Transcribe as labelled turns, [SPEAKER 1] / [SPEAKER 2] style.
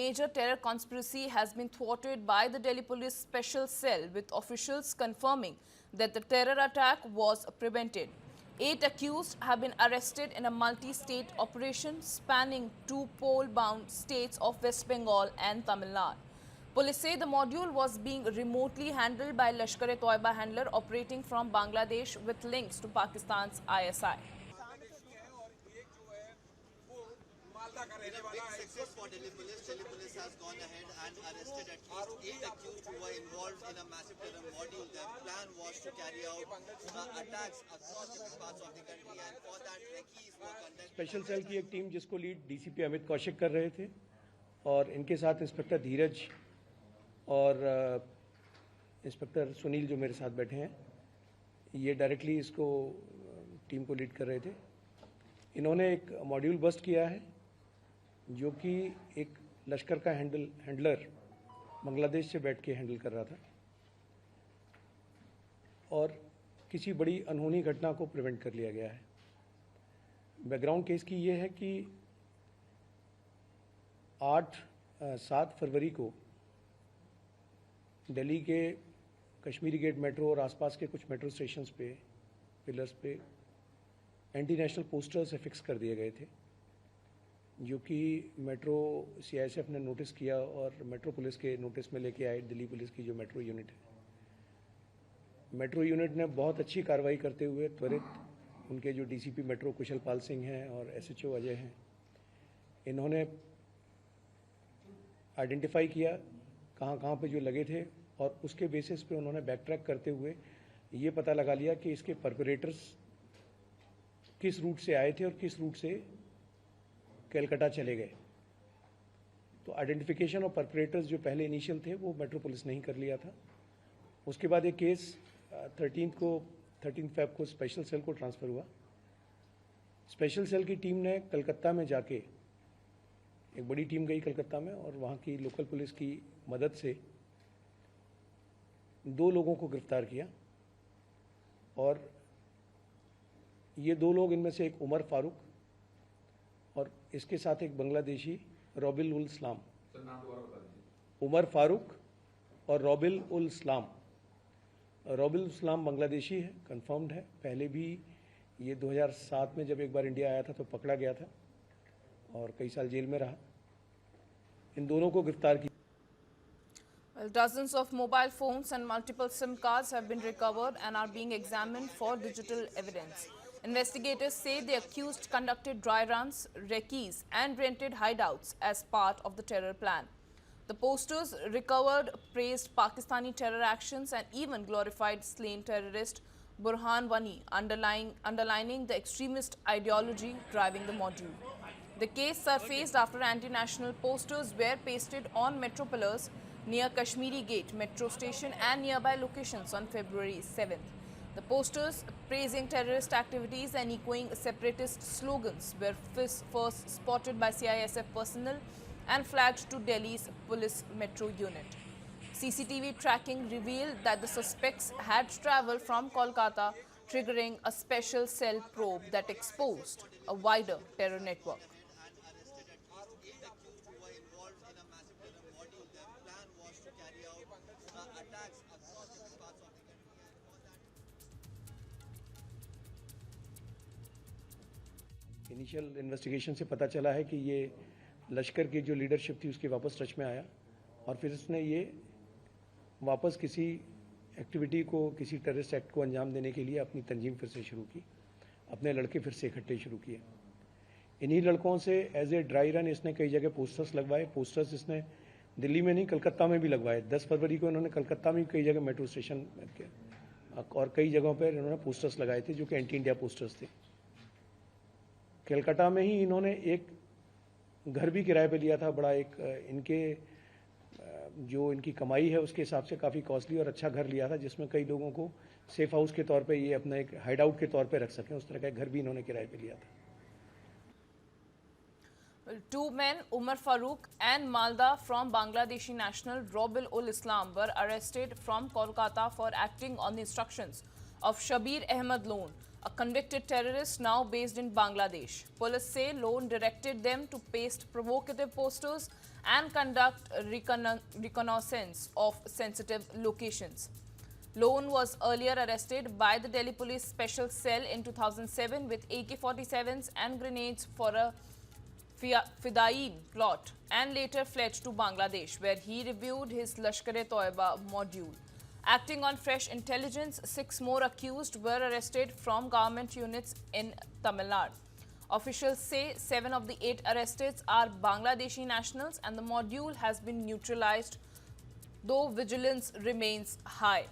[SPEAKER 1] major terror conspiracy has been thwarted by the Delhi Police Special Cell, with officials confirming that the terror attack was prevented. 8 accused have been arrested in a multi-state operation spanning 2 poll-bound states of West Bengal and Tamil Nadu. Police say the module was being remotely handled by Lashkar-e-Toiba handler operating from Bangladesh with links to Pakistan's ISI.
[SPEAKER 2] In a big success for Delhi Police has gone ahead and arrested at least 8 accused who were involved in a massive terror module. Their plan was to carry out attacks across different parts of the country, and for that recce's were conducted.
[SPEAKER 3] Special cell की एक team जिसको lead DCP Amit Kaushik कर रहे थे और इनके साथ inspector धीरज और इंस्पेक्टर सुनील जो मेरे साथ बैठे हैं, ये डायरेक्टली इसको टीम को लीड कर रहे थे। इन्होंने एक मॉड्यूल बस्ट किया है जो कि एक लश्कर का हैंडलर बांग्लादेश से बैठ के हैंडल कर रहा था और किसी बड़ी अनहोनी घटना को प्रिवेंट कर लिया गया है। बैकग्राउंड केस की ये है कि 7 फरवरी को दिल्ली के कश्मीरी गेट मेट्रो और आसपास के कुछ मेट्रो स्टेशंस पे पिलर्स पे एंटी नेशनल पोस्टर्स फिक्स कर दिए गए थे, जो कि मेट्रो सीआईएसएफ ने नोटिस किया और मेट्रो पुलिस के नोटिस में लेके आए। दिल्ली पुलिस की जो मेट्रो यूनिट है, मेट्रो यूनिट ने बहुत अच्छी कार्रवाई करते हुए त्वरित उनके जो डीसीपी मेट्रो कुशल पाल सिंह हैं और एसएचओ अजय हैं, इन्होंने आइडेंटिफाई किया कहाँ पे जो लगे थे और उसके बेसिस पे उन्होंने बैक ट्रैक करते हुए ये पता लगा लिया कि इसके परपेट्रेटर्स किस रूट से आए थे और किस रूट से कलकत्ता चले गए। तो आइडेंटिफिकेशन और परपेट्रेटर्स जो पहले इनिशियल थे वो मेट्रो पुलिस ने ही कर लिया था। उसके बाद एक केस 13 फेब को स्पेशल सेल को ट्रांसफ़र हुआ। स्पेशल सेल की टीम ने कलकत्ता में जाके, एक बड़ी टीम गई कलकत्ता में और वहाँ की लोकल पुलिस की मदद से 2 लोगों को गिरफ्तार किया और ये 2 लोग, इनमें से एक उमर फारूक और इसके साथ एक बांग्लादेशी रॉबिल उल इस्लाम। उमर फारूक और रॉबिल उल इस्लाम। रॉबिल इस्लाम बांग्लादेशी है, कंफर्म्ड है। पहले भी ये 2007 में जब एक बार इंडिया आया था तो पकड़ा गया था और कई साल जेल में रहा। इन दोनों को गिरफ्तार किया।
[SPEAKER 1] Well, dozens of mobile phones and multiple SIM cards have been recovered and are being examined for digital evidence. Investigators say the accused conducted dry runs, recce's and rented hideouts as part of the terror plan. The posters recovered praised Pakistani terror actions and even glorified slain terrorist Burhan Wani, underlining the extremist ideology driving the module. The case surfaced after anti-national posters were pasted on metro pillars near Kashmiri Gate metro station and nearby locations on February 7th. The posters praising terrorist activities and echoing separatist slogans were first spotted by CISF personnel and flagged to Delhi's police metro unit. CCTV tracking revealed that the suspects had travelled from Kolkata, triggering a special cell probe that exposed a wider terror network.
[SPEAKER 3] Initial investigation से पता चला है कि ये लश्कर की जो leadership थी उसके वापस टच में आया और फिर उसने ये वापस किसी एक्टिविटी को, किसी टेररिस्ट एक्ट को अंजाम देने के लिए अपनी तंजीम फिर से शुरू की। अपने लड़के फिर से इकट्ठे शुरू किए। इन्हीं लड़कों से एज ए ड्राई रन इसने कई जगह पोस्टर्स लगवाए। पोस्टर्स इसने दिल्ली में नहीं, कलकत्ता में भी लगवाए। 10 फरवरी को इन्होंने कलकत्ता में कई जगह मेट्रो स्टेशन और कई जगहों पर इन्होंने पोस्टर्स लगाए थे जो कि एंटी इंडिया पोस्टर्स थे। कलकत्ता में ही इन्होंने एक घर भी किराए पे लिया था, बड़ा एक इनके जो इनकी कमाई है उसके हिसाब से काफ़ी कॉस्टली और अच्छा घर लिया था, जिसमें कई लोगों को सेफ हाउस के तौर पे ये अपना एक हाइड आउट के तौर पे रख सकें। उस तरह का एक घर भी इन्होंने किराए पे लिया था।
[SPEAKER 1] Two men, Umar Farooq and Malda from Bangladeshi national Robil ul Islam, were arrested from Kolkata for acting on the instructions of Shabir Ahmed Lone, a convicted terrorist now based in Bangladesh. Police say Lone directed them to paste provocative posters and conduct reconnaissance of sensitive locations. Lone was earlier arrested by the Delhi Police Special Cell in 2007 with AK-47s and grenades for a Fidai plot, and later fled to Bangladesh, where he reviewed his Lashkar-e-Toiba module. Acting on fresh intelligence, 6 more accused were arrested from government units in Tamil Nadu. Officials say 7 of the 8 arrested are Bangladeshi nationals and the module has been neutralized, though vigilance remains high.